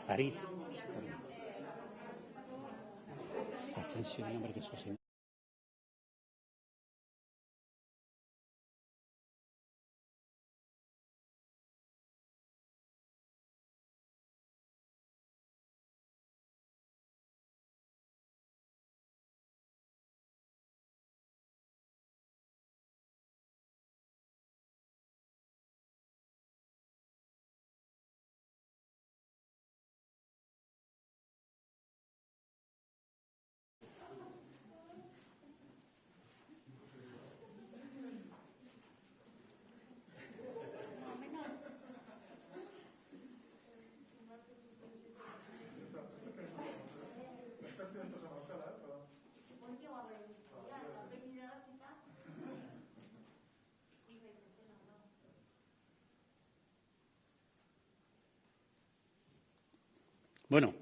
Aritz. Asensio, nombre que eso. Bueno,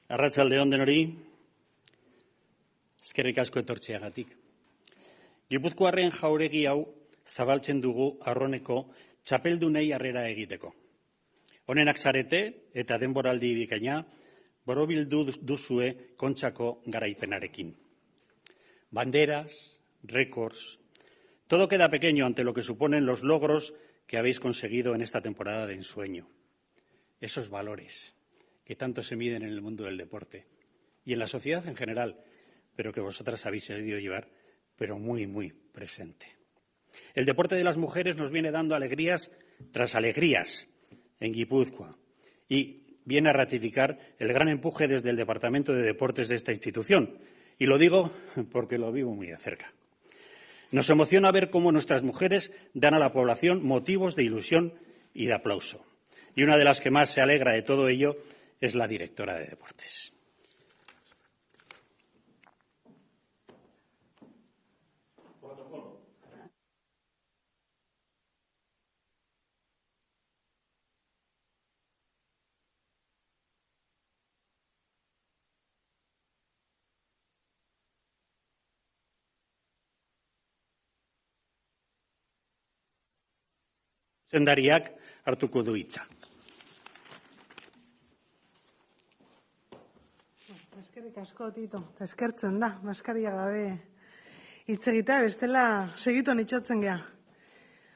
arratsalde on denori, eskerrik asko etortzeagatik. Gipuzkoarren jauregi hau zabaltzen dugu Arroneko txapeldunei harrera egiteko. Honenak zarete eta denboraldi bikaina borobildu duzue Kontxako garaipenarekin. Banderas, récords, todo queda pequeño ante lo que suponen los logros que habéis conseguido en esta temporada de ensueño. Esos valores que tanto se miden en el mundo del deporte y en la sociedad en general, pero que vosotras habéis sabido llevar, pero muy, muy presente. El deporte de las mujeres nos viene dando alegrías tras alegrías en Guipúzcoa y viene a ratificar el gran empuje desde el Departamento de Deportes de esta institución. Y lo digo porque lo vivo muy de cerca. Nos emociona ver cómo nuestras mujeres dan a la población motivos de ilusión y de aplauso. Y una de las que más se alegra de todo ello es la directora de Deportes. Zuzendariak hartuko du hitza. Eskerrik asko, Tito. Eskertzen da, maskaria gabe hitz egitea, bestela segituan itxotzen gea.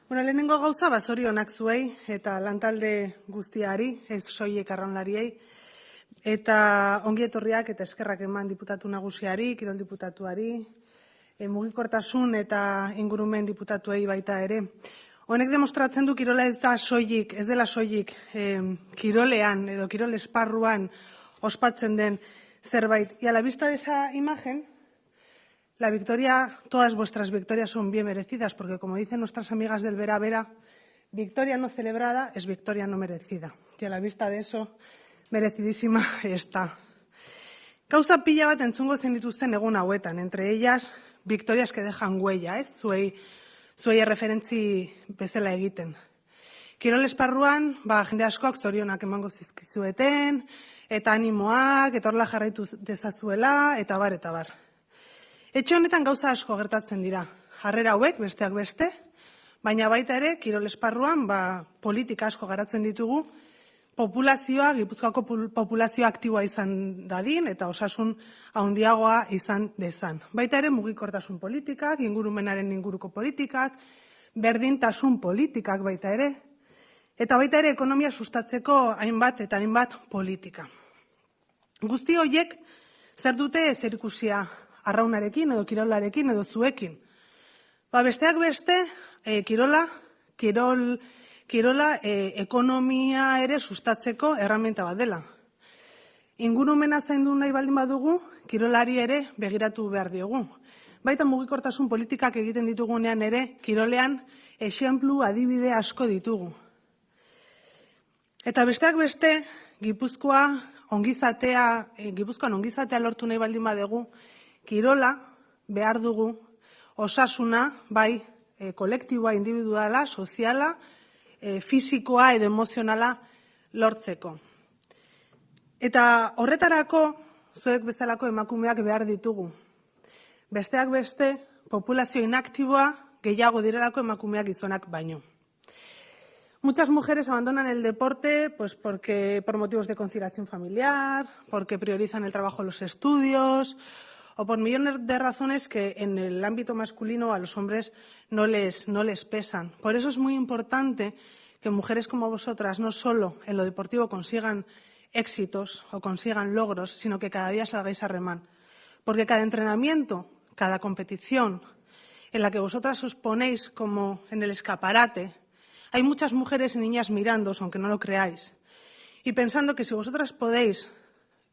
Bueno, lehenengo gauza zorionak zuei eta lantalde guztiari, ez soilik arraunlariei, eta ongi etorriak eta eskerrak eman diputatu nagusiari, kirol diputatuari, mugikortasun eta ingurumen diputatuei baita ere. Honek demostratzen du kirola ez dela soilik kirolean edo kirol esparruan ospatzen den zerbait. Y a la vista de esa imagen, todas vuestras victorias son bien merecidas, porque como dicen nuestras amigas del Vera Vera, victoria no celebrada es victoria no merecida. Y a la vista de eso, merecidísima está. Gauza pila bat entzungo zenituzten egun hauetan, entre ellas victorias que dejan huella, zuei referentzi bezala egiten. Kirol esparruan, jende askoak zorionak emango zizkizueten, eta animoak, eta horrela jarraitu dezazuela, eta bar, eta bar. Etxe honetan gauza asko gertatzen dira. Harrera hauek, besteak beste, baina baita ere, kirol esparruan, politika asko garatzen ditugu, populazioa, Gipuzkoako populazioa aktiboa izan dadin, eta osasun handiagoa izan dezan. Baita ere, mugikortasun politikak, ingurumenaren inguruko politikak, berdintasun politikak baita ere, eta baita ere ekonomia sustatzeko hainbat eta hainbat politika. Guzti horiek zer dute zerikusia arraunarekin edo kirolarekin edo zuekin. Besteak beste, kirola ekonomia ere sustatzeko erraminta bat dela. Ingurumena zaindu nahi baldin badugu, kirolari ere begiratu behar diogu. Baita mugikortasun politikak egiten ditugunean ere, kirolean esenplu adibide asko ditugu. Eta besteak beste, Gipuzkoan ongizatea lortu nahi baldin badugu, kirola behar dugu osasuna, bai kolektiboa, individuala, soziala, fisikoa edo emozionala lortzeko. Eta horretarako, zuek bezalako emakumeak behar ditugu. Besteak beste, populazio inaktiboa gehiago direlako emakumeak gizonak baino. Muchas mujeres abandonan el deporte pues por motivos de conciliación familiar, porque priorizan el trabajo en los estudios o por millones de razones que en el ámbito masculino a los hombres no les pesan. Por eso es muy importante que mujeres como vosotras no solo en lo deportivo consigan éxitos o consigan logros, sino que cada día salgáis a remar. Porque cada entrenamiento, cada competición en la que vosotras os ponéis como en el escaparate, hay muchas mujeres y niñas mirándoos, aunque no lo creáis, y pensando que si vosotras podéis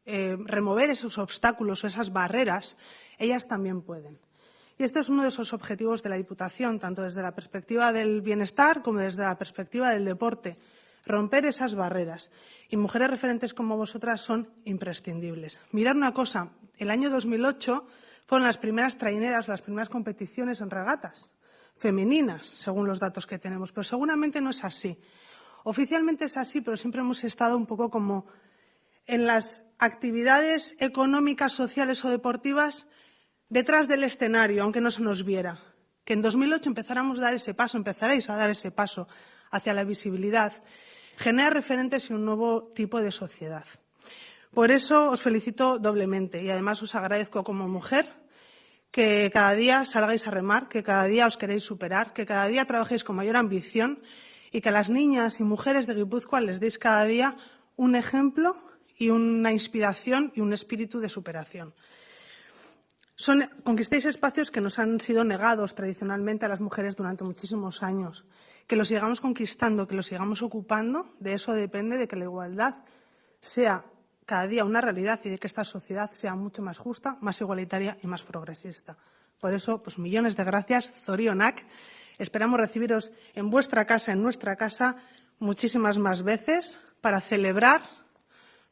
remover esos obstáculos o esas barreras, ellas también pueden. Y este es uno de esos objetivos de la Diputación, tanto desde la perspectiva del bienestar como desde la perspectiva del deporte, romper esas barreras. Y mujeres referentes como vosotras son imprescindibles. Mirad una cosa, el año 2008 fueron las primeras traineras, las primeras competiciones en regatas femeninas, según los datos que tenemos, pero seguramente no es así. Oficialmente es así, pero siempre hemos estado un poco como en las actividades económicas, sociales o deportivas detrás del escenario, aunque no se nos viera. Que en 2008 empezaréis a dar ese paso hacia la visibilidad, genera referentes y un nuevo tipo de sociedad. Por eso os felicito doblemente y además os agradezco como mujer que cada día salgáis a remar, que cada día os queréis superar, que cada día trabajéis con mayor ambición y que a las niñas y mujeres de Guipúzcoa les deis cada día un ejemplo y una inspiración y un espíritu de superación. Conquistéis espacios que nos han sido negados tradicionalmente a las mujeres durante muchísimos años. Que los sigamos conquistando, que los sigamos ocupando, de eso depende de que la igualdad sea cada día una realidad y de que esta sociedad sea mucho más justa, más igualitaria y más progresista. Por eso, pues millones de gracias, zorionak. Esperamos recibiros en vuestra casa, en nuestra casa, muchísimas más veces para celebrar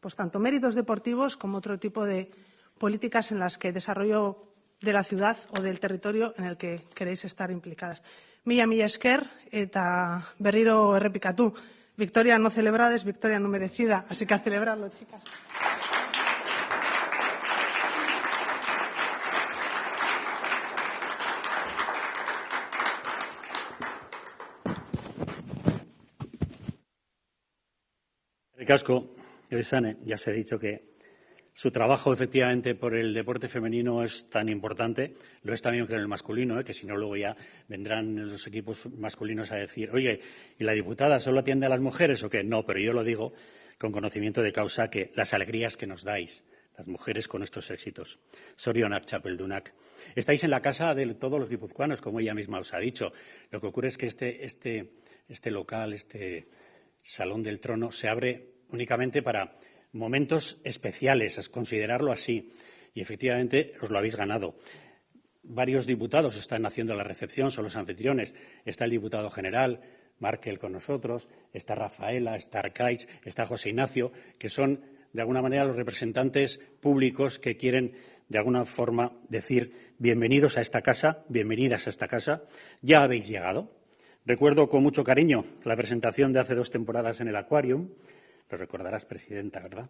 pues tanto méritos deportivos como otro tipo de políticas en las que desarrollo de la ciudad o del territorio en el que queréis estar implicadas. Mila esker eta berriro errepikatu. Victoria no celebrada es victoria no merecida, así que a celebrarlo, chicas. Casco, Elisane, ya se ha dicho que su trabajo, efectivamente, por el deporte femenino es tan importante, lo es también con el masculino, que si no luego ya vendrán los equipos masculinos a decir, oye, ¿y la diputada solo atiende a las mujeres o qué? No, pero yo lo digo con conocimiento de causa, que las alegrías que nos dais, las mujeres con estos éxitos. Zorionak, txapeldunak. Estáis en la casa de todos los guipuzcoanos, como ella misma os ha dicho. Lo que ocurre es que este local, este Salón del Trono, se abre únicamente para momentos especiales, es considerarlo así. Y efectivamente os lo habéis ganado. Varios diputados están haciendo la recepción, son los anfitriones. Está el diputado general, Markel con nosotros, está Rafaela, está Arcaich, está José Ignacio, que son de alguna manera los representantes públicos que quieren de alguna forma decir bienvenidos a esta casa, bienvenidas a esta casa, ya habéis llegado. Recuerdo con mucho cariño la presentación de hace 2 temporadas en el Aquarium. Lo recordarás, presidenta, ¿verdad?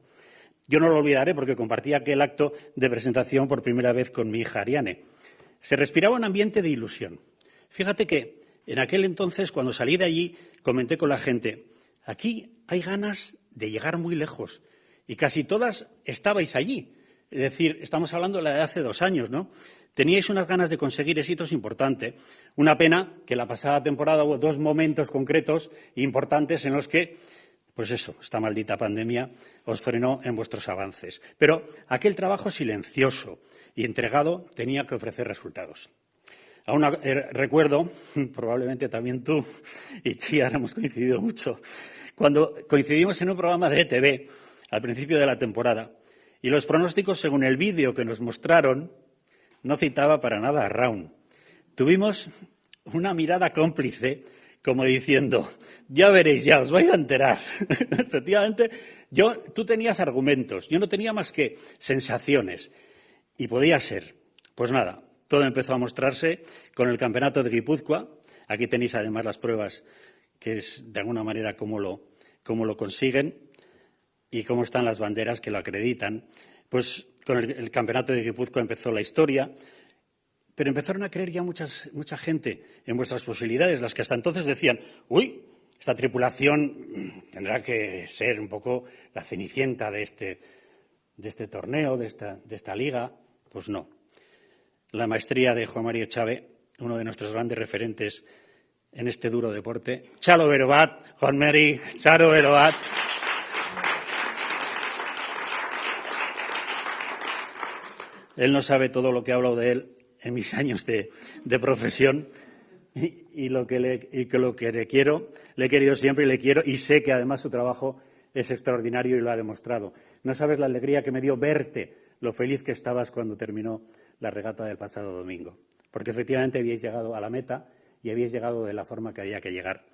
Yo no lo olvidaré porque compartí aquel acto de presentación por primera vez con mi hija Ariane. Se respiraba un ambiente de ilusión. Fíjate que en aquel entonces, cuando salí de allí, comenté con la gente, aquí hay ganas de llegar muy lejos. Y casi todas estabais allí. Es decir, estamos hablando de la de hace 2 años, ¿no? Teníais unas ganas de conseguir éxitos importantes. Una pena que la pasada temporada hubo 2 momentos concretos importantes en los que, pues eso, esta maldita pandemia os frenó en vuestros avances. Pero aquel trabajo silencioso y entregado tenía que ofrecer resultados. Aún recuerdo, probablemente también tú y Chía hemos coincidido mucho, cuando coincidimos en un programa de ETV al principio de la temporada y los pronósticos, según el vídeo que nos mostraron, no citaba para nada a Raun. Tuvimos una mirada cómplice, como diciendo, ya veréis, ya os vais a enterar. Efectivamente, tú tenías argumentos, yo no tenía más que sensaciones. Y podía ser. Pues nada, todo empezó a mostrarse con el Campeonato de Guipúzcoa. Aquí tenéis además las pruebas, que es de alguna manera cómo lo consiguen y cómo están las banderas que lo acreditan. Pues con el Campeonato de Guipúzcoa empezó la historia, pero empezaron a creer ya mucha gente en vuestras posibilidades, las que hasta entonces decían, uy, esta tripulación tendrá que ser un poco la cenicienta de este torneo, de esta liga. Pues no. La maestría de Juan Mario Chávez, uno de nuestros grandes referentes en este duro deporte. Chalo Berobat, Juan Mari, Chalo Berobat. Él no sabe todo lo que he hablado de él en mis años de profesión y lo que le quiero, le he querido siempre y le quiero, y sé que además su trabajo es extraordinario y lo ha demostrado. No sabes la alegría que me dio verte, lo feliz que estabas cuando terminó la regata del pasado domingo, porque efectivamente habíais llegado a la meta y habíais llegado de la forma que había que llegar.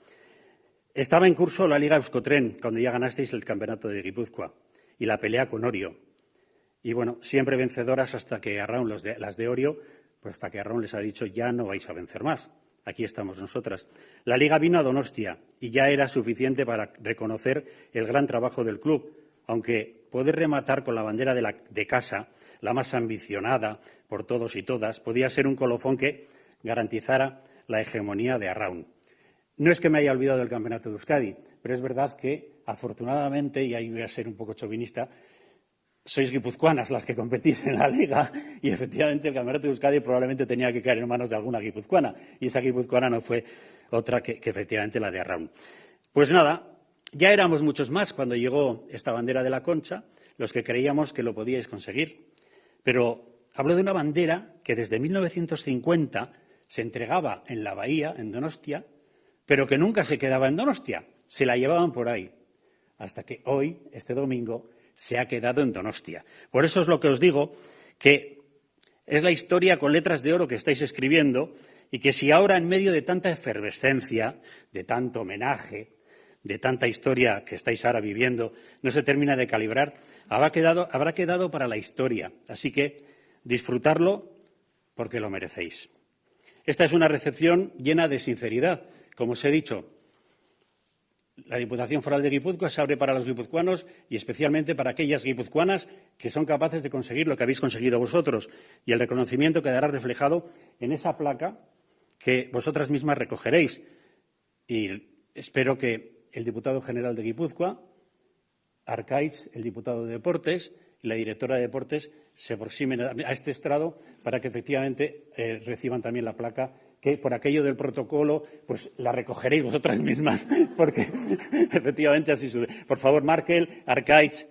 Estaba en curso la Liga Euskotren cuando ya ganasteis el campeonato de Guipúzcoa y la pelea con Orio. Y bueno, siempre vencedoras hasta que Arraun, las de Orio, pues hasta que Arraun les ha dicho ya no vais a vencer más. Aquí estamos nosotras. La Liga vino a Donostia y ya era suficiente para reconocer el gran trabajo del club, aunque poder rematar con la bandera de casa, la más ambicionada por todos y todas, podía ser un colofón que garantizara la hegemonía de Arraun. No es que me haya olvidado del Campeonato de Euskadi, pero es verdad que, afortunadamente, y ahí voy a ser un poco chauvinista, sois guipuzcoanas las que competís en la Liga y, efectivamente, el Campeonato de Euskadi probablemente tenía que caer en manos de alguna guipuzcoana y esa guipuzcoana no fue otra que efectivamente la de Arraun. Pues nada, ya éramos muchos más cuando llegó esta bandera de la Concha, los que creíamos que lo podíais conseguir. Pero hablo de una bandera que desde 1950 se entregaba en la bahía, en Donostia, pero que nunca se quedaba en Donostia, se la llevaban por ahí, hasta que hoy, este domingo, se ha quedado en Donostia. Por eso es lo que os digo, que es la historia con letras de oro que estáis escribiendo y que si ahora, en medio de tanta efervescencia, de tanto homenaje, de tanta historia que estáis ahora viviendo, no se termina de calibrar, habrá quedado para la historia. Así que disfrutarlo porque lo merecéis. Esta es una recepción llena de sinceridad. Como os he dicho, la Diputación Foral de Guipúzcoa se abre para los guipuzcoanos y especialmente para aquellas guipuzcoanas que son capaces de conseguir lo que habéis conseguido vosotros, y el reconocimiento quedará reflejado en esa placa que vosotras mismas recogeréis. Y espero que el diputado general de Guipúzcoa, Arkaitz, el diputado de Deportes y la directora de Deportes se aproximen a este estrado para que efectivamente reciban también la placa, que por aquello del protocolo pues la recogeréis vosotras mismas, porque efectivamente así sucede. Por favor, Markel, Arkaitz,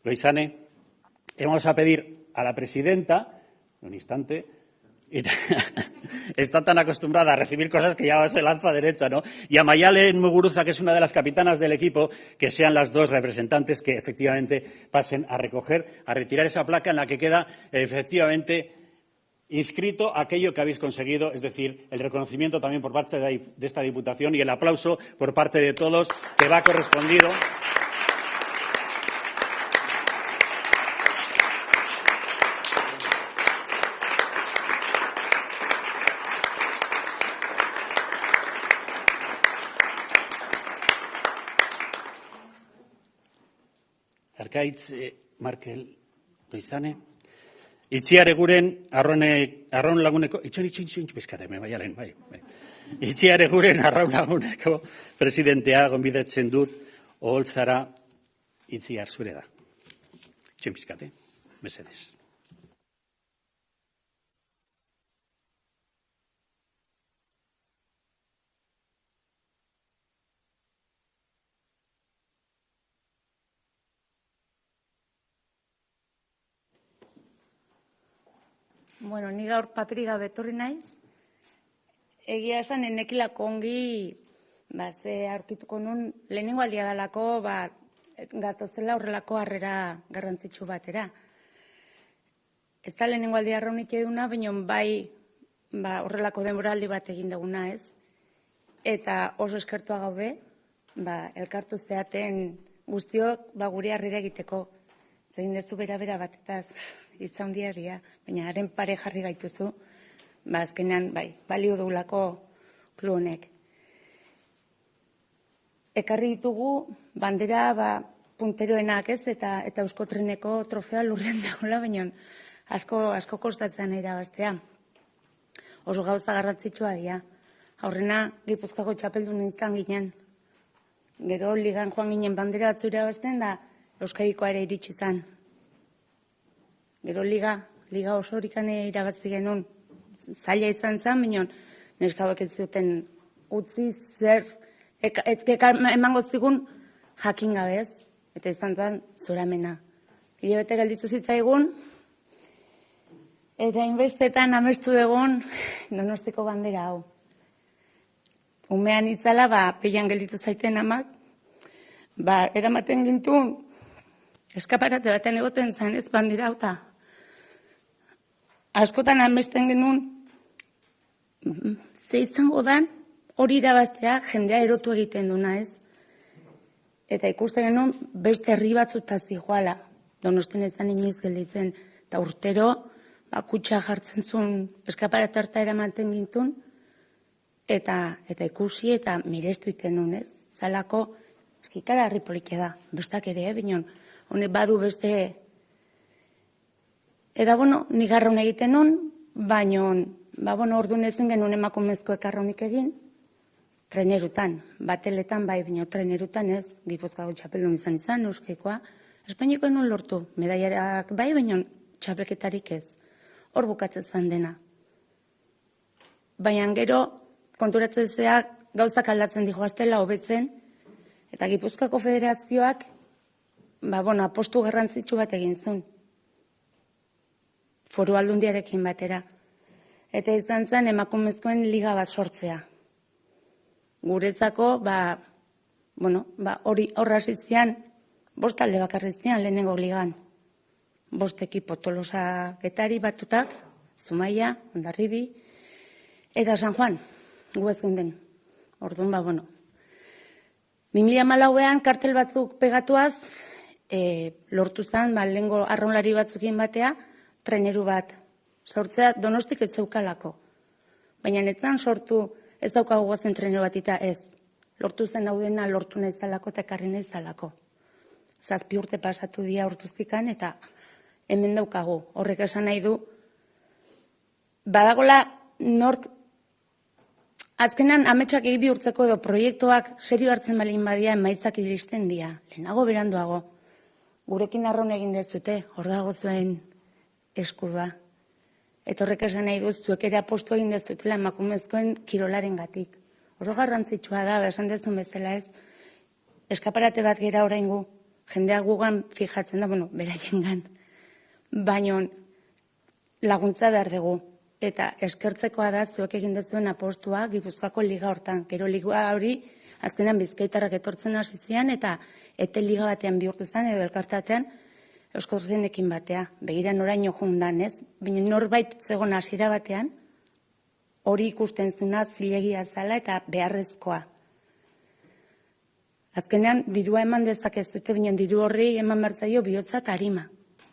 Loizane, vamos a pedir a la presidenta, un instante, está tan acostumbrada a recibir cosas que ya se lanza derecha, ¿no? Y a Mayalen Muguruza, que es una de las capitanas del equipo, que sean las dos representantes que efectivamente pasen a recoger, a retirar esa placa en la que queda efectivamente inscrito aquello que habéis conseguido, es decir, el reconocimiento también por parte de esta Diputación y el aplauso por parte de todos que va correspondido. Arkaitz, Markel, Loizane. Itziar Eguren, arraun laguneko, Itziar Eguren, arraun laguneko presidentea gonbidatzen dut, oholtzara Itziar zure da. Itxoin pizkate, mesedez. Bueno, ni gaur paperik gabe etorri naiz. Egia esan enekilako ongi ze aurkituko nun lehenengo aldia dalako gatozela horrelako harrera garrantzitsu batera. Ez da lehenengo aldia arraunik eduna, baina bai horrelako denboraldi bat egin duguna, ez? Eta oso eskertua gaude, elkartu zeaten guztiok gure harrera egiteko. Zegin dezu bera batetaz, hitza handia egia, baina haren pare jarri gaituzu, azkenean balio dugulako klub honek. Ekarri ditugu bandera punteroenak, ez, eta Euskotreneko trofea lurrean dagoela, baina asko kostatzen irabaztea. Oso gauza garrantzitsua dira. Aurrena Gipuzkoako txapeldun izan ginen. Gero ligan joan ginen bandera batzu irabazten da Euskadikoa ere iritsi zen. Gero liga osorikan irabazi genuen. Zaila izan zen, minon neskauek ez zuten utzi zer emango zigun jakin gabe ez. Eta izan zen zoramena. Hilabete gelditu zitzaigun, eta inbestetan amestu dugun Donostiko bandera hau. Umean itzala, pilan gelditu zaiten amak, eramaten gintun, eskaparate baten egoten zen ez bandera hau ta. Askotan amesten genuen, ze izango dan, hori irabaztea jendea erotu egiten duna ez. Eta ikusten genuen beste herri batzutaz zijoala, Donostian ezan inoiz gelditzen, eta urtero, kutsa jartzen zuen eskaparate harta eramaten gintun, eta ikusi eta mirestu iten nuen, ez? Zalako, eskikara harri polikia da, bestak ere, binon, honek badu beste... Eta, nik arraun egiten nuen, baina, orduan ezin genuen emakumezkoek arraunik egin, trenerutan, bateletan bai, bino trenerutan ez, Gipuzkoako txapelun izan, Euskaikoa, Espainikoa non lortu, medaiarak bai, baina txapelketarik ez, hor bukatzen zen dena. Baina gero, konturatzen zeak gauzak aldatzen dihoaztela hobetzen, eta Gipuzkoako federazioak, apostu garrantzitsu bat egin zuen, Foru Aldundiarekin batera, eta izan zen emakumezkoen liga bat sortzea. Guretzako, horra zizian, 5 talde bakarri zian lehenengo ligan. 5 ekipo, Tolosa Getari batutak, Zumaia, Hondarribi, eta San Juan, gu ez ginden. Orduan, 2014an kartel batzuk pegatuaz, lortu zen, lehenengo arraunlari batzukin batea, treneru bat. Sortzea Donostik ez zeukalako. Baina netzan sortu, ez daukagu gozen treneru bat eta ez. Lortu zen daudena lortu nahi zalako eta ekarri nahi zalako. 7 urte pasatu dira urtuztikan eta hemen daukagu. Horrek esan nahi du, badagola nork, azkenan ametsak egi bihurtzeko edo proiektuak serio hartzen balin badia emaitzak iristen dira. Lehenago beranduago. Gurekin arraun egin dezute, hor dago zuen eskudua. Eta horrek esan nahi du, zuek ere apostu egin dezutela emakumezkoen kirolaren gatik. Oso garrantzitsua da, esan dezun bezala ez, eskaparate bat gera oraingu, jendea gugan fijatzen da, beraien gan. Baina laguntza behar dugu. Eta eskertzekoa da zuek egin dezuen apostua Gipuzkoako liga hortan. Gero liga hori, azkenan Bizkaitarrak etortzen hasi zian eta liga batean bihurtu zen, edo elkartatean Eusko Zuzenekin batea. Begira noraino jundan ez, baina norbait zegoen hasiera batean, hori ikusten zuna zilegia zala eta beharrezkoa. Azkenean, dirua eman dezakezute, baina diru horri eman bertzaio bihotza eta harima.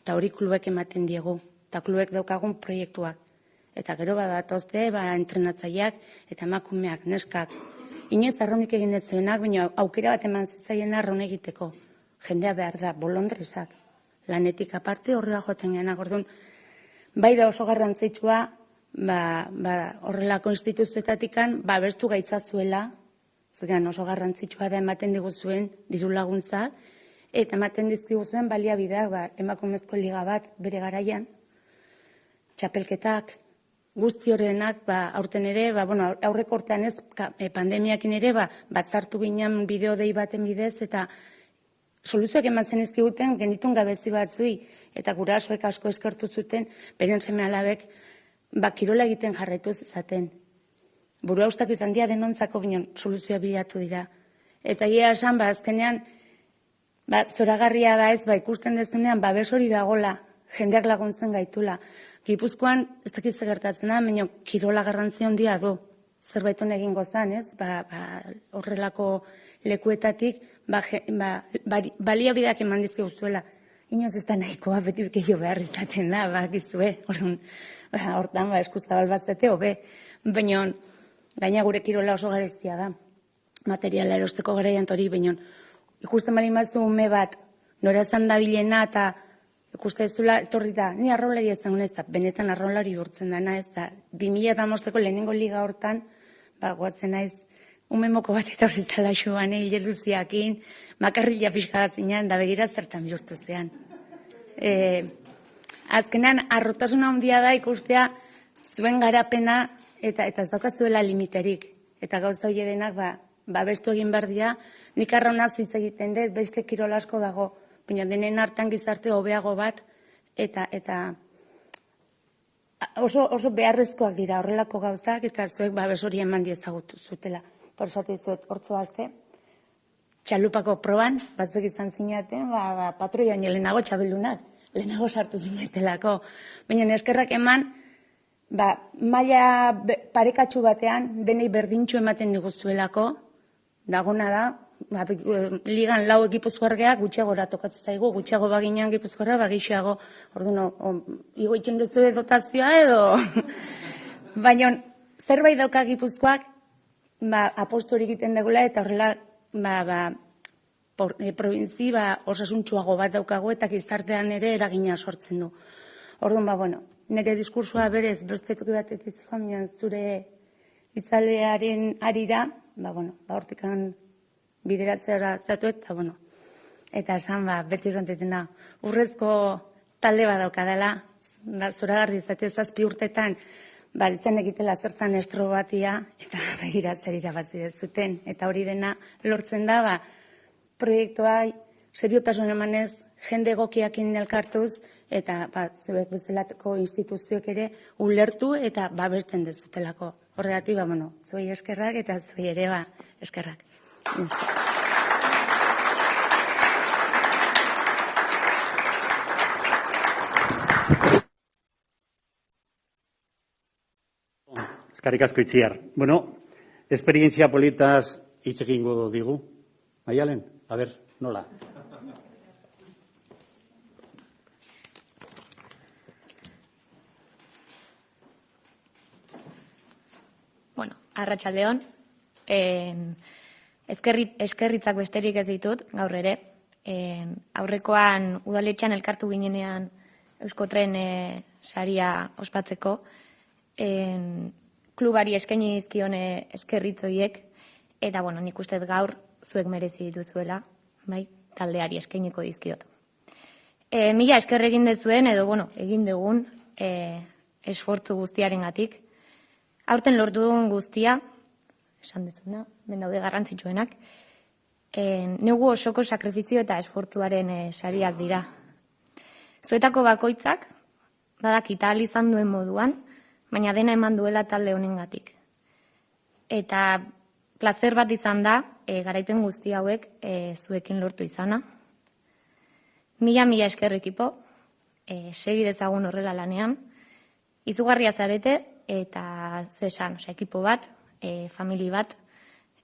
Eta hori klubek ematen diegu, eta klubek daukagun proiektuak. Eta gero badatozte, entrenatzaileak eta emakumeak, neskak. Inoiz arraunik egin ez zuenak, baina aukera bat eman zitzaien arraun egiteko. Jendea behar da, bolondrezak. Lanetik aparte horrela joten genak. Orduan, bai da oso garrantzitsua, horrelako instituzioetatikan, bestu gaitzazuela, zegan oso garrantzitsua da ematen diguzuen diru laguntza, eta ematen dizkiguzuen baliabideak, emakumezko liga bat bere garaian, txapelketak, guzti horrenak, aurten ere, aurreko urtean ez, pandemiakin ere, batzartu ginen bideo dei baten bidez, eta soluzioak eman zen izkiguten genitun gabezi batzui, eta gurasoek asko eskertu zuten, beren seme alabek, kirola egiten jarraitu izaten. Burua ustak izan dira denontzako binen soluzioa bilatu dira. Eta gira esan, azkenean, zoragarria da ez, ikusten dezunean, babes hori dagola, jendeak laguntzen gaitula. Gipuzkoan, ez dakiz gertatzen da, baina kirola garrantzia handia du. Zerbait hon egingo zen, ez? Horrelako lekuetatik, baliabideak eman dizki guztuela. Inoz ez da nahikoa, beti gehiago behar izaten da, bakizue. Hortan, eskuzabal batzete, hobe. Baina, gaina gure kirola oso gareztia da. Materiala erosteko garaian hori, baina, ikusten balin batzu ume bat, nora zan dabilena eta ikuste ez zula, etorri da, ni arraunlari ezan ez da, benetan arraunlari bihurtzen dana ez da. 2005ko lehenengo liga hortan, goatzen naiz, umemoko bat etorri zela xuan, hile luziakin, makarrila pixka zinean, da begira zertan bihurtu zean. Azkenan, arrotasuna handia da ikustea zuen garapena eta ez daukazuela limiterik. Eta gauza hori denak, bestu egin behar dira, nik arraunaz hitz egiten dut, beste kirol asko dago, baina denen hartan gizarte hobeago bat, eta oso beharrezkoak dira horrelako gauzak, eta zuek babes hori eman diezagutu zutela. Torsatu dizuet, hortzo azte, txalupako proban, batzuk izan zinaten, patroian lehenago txabeldunak, lehenago sartu zinetelako. Baina eskerrak eman, maila parekatxu batean, denei berdintxu ematen diguzuelako, dagona da, ligan lau ekipuzkoargeak gutxiago tokatzen zaigu, gutxiago baginean gipuzkoarra, bagixeago, orduan, igo itzen duzu dotazioa edo, baina zerbait dauka gipuzkoak, apostu hori egiten dugula eta horrela, provintzi osasuntxuago bat daukagu eta gizartean ere eragina sortzen du. Orduan, nire diskursua berez, beste toki batetik joan, zure izalearen arira, hortikan bideratzea zatu eta esan, beti esan tetena, urrezko talde bat daukadala, zoragarri izate 7 urtetan, ditzen egitela zertzan estrobatia, eta begira zer irabazi ez zuten, eta hori dena lortzen da, proiektua seriotasun emanez, jende egokiakin elkartuz, eta zuek bezalako instituzioek ere ulertu eta babesten dezutelako. Horregatik, zuei eskerrak eta zuei ere eskerrak. Eskerrik asko Itziar. Esperientzia politaz hitz egingo digu. Maialen, nola? Arratsaldeon, eskerritzak besterik ez ditut, gaur ere. Aurrekoan udaletxean elkartu ginenean Euskotren saria ospatzeko, klubari eskaini dizkion eskerritzoiek, eta nik uste gaur zuek merezi dituzuela, taldeari eskainiko dizkiot. Mila esker egin dezuen, edo egin dugun esfortzu guztiarengatik. Aurten lortu dugun guztia, esan dezuna, daude garrantzitsuenak, negu osoko sakrifizio eta esfortzuaren sariak dira. Zuetako bakoitzak, badakita ahal izan duen moduan, baina dena eman duela talde honengatik. Eta plazer bat izan da, garaipen guzti hauek zuekin lortu izana. Mila esker ekipo, segi dezagun horrela lanean, izugarria zarete, eta zesan, ekipo bat, famili bat,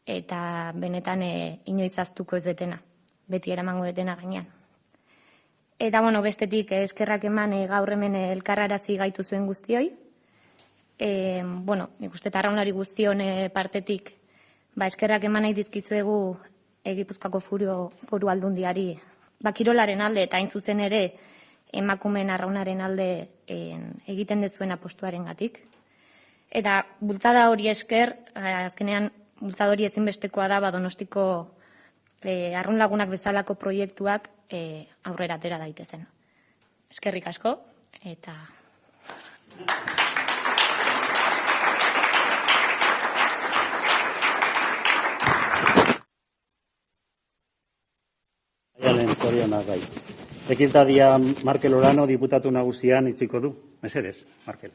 eta benetan inoiz aztuko ez detena, beti eramango detena gainean. Eta, bestetik eskerrak eman gaur hemen elkarrarazi gaitu zuen guztioi. Nik uste tarraunari guztion partetik, eskerrak eman nahi dizkizuegu Gipuzkoako foru aldundiari, kirolaren alde eta hain zuzen ere emakumeen arraunaren alde egiten dezuen apostuarengatik. Eta bultada hori esker, azkenean bultada hori ezinbestekoa da Donostiko arraun lagunak bezalako proiektuak aurrera atera daitezen. Eskerrik asko, eta... Ekiltadia Markel Orano, diputatu nagusian itziko du. Mesedez, Markel.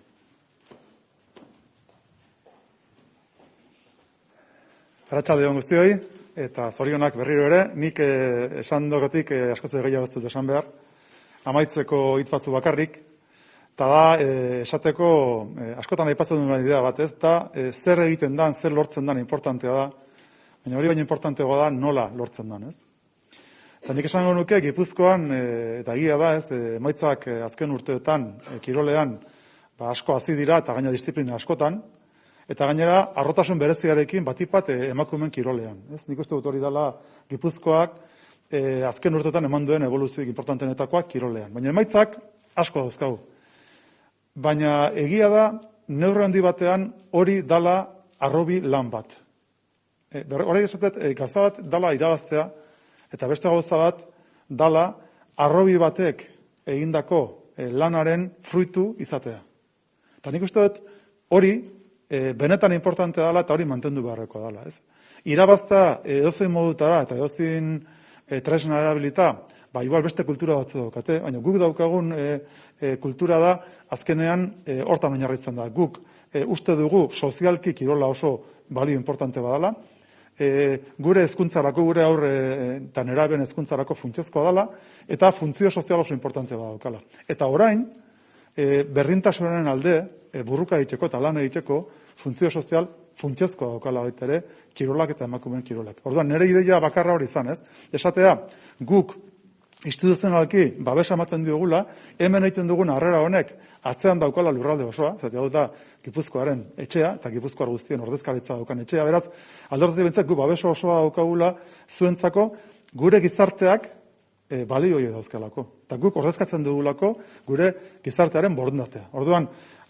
Arratsaldeon guztioi, eta zorionak berriro ere, nik esan dogotik askoz gehiago ez dut esan behar, amaitzeko hitz batzu bakarrik, eta da, esateko, askotan aipatzen duen idea bat ez, da, zer egiten dan, zer lortzen dan, importantea da, baina hori baina importanteagoa da, nola lortzen dan, ez? Eta nik esango nuke, Gipuzkoan, eta egia da, ez, emaitzak azken urteetan, kirolean, asko hazi dira, eta gaina disiplina askotan, eta gainera, arrotasun bereziarekin batipat emakumeen kirolean. Ez? Nik uste dut hori dela Gipuzkoak azken urteetan eman duen evoluzioik importantenetakoak kirolean. Baina emaitzak asko dauzkagu. Baina egia da, neurri handi batean hori dala arrobi lan bat. Horrek esatet, gauza bat dala irabaztea, eta beste gauza bat dala arrobi batek egindako lanaren fruitu izatea. Eta nik uste dut hori benetan importante dala eta hori mantendu beharreko dala. Irabazta edozein modutara eta edozein tresna erabilita, igual beste kultura batzu daukate, baina guk daukagun kultura da, azkenean hortan oinarritzen da. Guk uste dugu sozialki kirola oso balio importante badala, gure hezkuntzarako, gure aurre eta neraben hezkuntzarako funtsezkoa dela, eta funtzio sozial oso importante badaukala. Eta orain, berdintasunaren alde, burruka egiteko eta lan egiteko, funtzio sozial funtsezkoa daukala baita ere, kirolak eta emakumeen kirolak. Orduan, nire ideia bakarra hori izan, esatea, guk instituzionalki babesa ematen diogula, hemen egiten dugun harrera honek atzean daukala lurralde osoa, zati hau da Gipuzkoaren etxea, eta Gipuzkoar guztien ordezkaritza daukan etxea, beraz, aldortetik bentzak gu babesa osoa daukagula zuentzako, gure gizarteak balio hori dauzkalako. Eta guk ordezkatzen dugulako gure gizartearen borondatea. Orduan,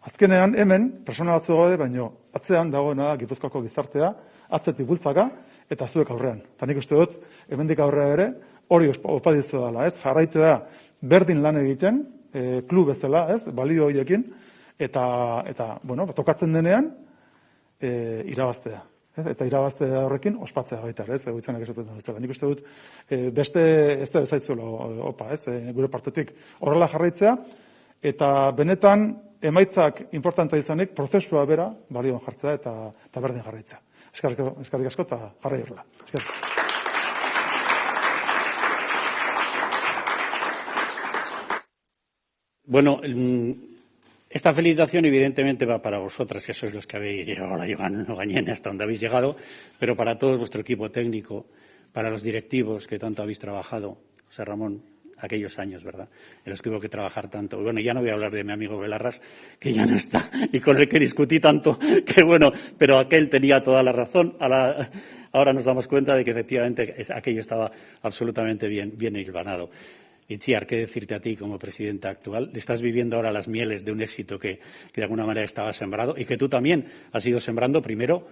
azkenean hemen, persona batzu gaude, baino atzean dagoena da Gipuzkoako gizartea, atzetik bultzaka, eta zuek aurrean. Eta nik uste dut, hemendik aurrea ere, hori opa dizu dela, jarraitu da berdin lan egiten, klub bezala, balio horiekin, eta bueno, tokatzen denean, irabaztea. Eta irabaztea horrekin ospatzea baita, egoitzenak esaten dut. Nik uste dut, beste ez da bezaitzula opa, gure partetik horrela jarraitzea, eta benetan emaitzak importantea izanik, prozesua bera balioan jartzea eta berdin jarraitzea. Eskerrik asko eta jarrai horrela. Bueno, esta felicitación evidentemente va para vosotras, que sois los que habéis llegado a la Logañene hasta donde habéis llegado, pero para todo vuestro equipo técnico, para los directivos que tanto habéis trabajado, José Ramón, aquellos años, ¿verdad?, en los que hubo que trabajar tanto. Bueno, ya no voy a hablar de mi amigo Belarras, que ya no está, y con el que discutí tanto, que bueno, pero aquel tenía toda la razón. Ahora nos damos cuenta de que efectivamente aquello estaba absolutamente bien hilvanado. Itziar, ¿qué decirte a ti como presidenta actual? Estás viviendo ahora las mieles de un éxito que de alguna manera estaba sembrado y que tú también has ido sembrando, primero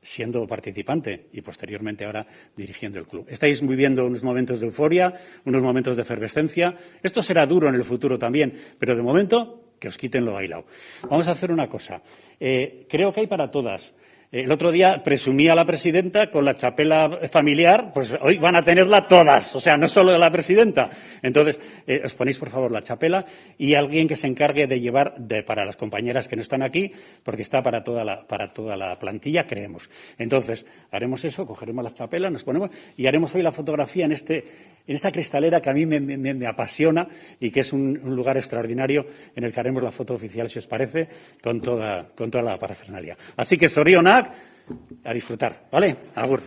siendo participante y posteriormente ahora dirigiendo el club. Estáis viviendo unos momentos de euforia, unos momentos de efervescencia. Esto será duro en el futuro también, pero de momento que os quiten lo bailado. Vamos a hacer una cosa. Creo que hay para todas. El otro día presumía la presidenta con la chapela familiar, pues hoy van a tenerla todas, o sea, no solo la presidenta. Entonces, os ponéis, por favor, la chapela y alguien que se encargue de llevar para las compañeras que no están aquí, porque está para toda la plantilla, creemos. Entonces, haremos eso, cogeremos la chapela, nos ponemos y haremos hoy la fotografía en esta cristalera que a mí me apasiona y que es un lugar extraordinario en el que haremos la foto oficial, si os parece, con toda la parafernalia. Así que, zorionak, a disfrutar, ¿vale? Agur.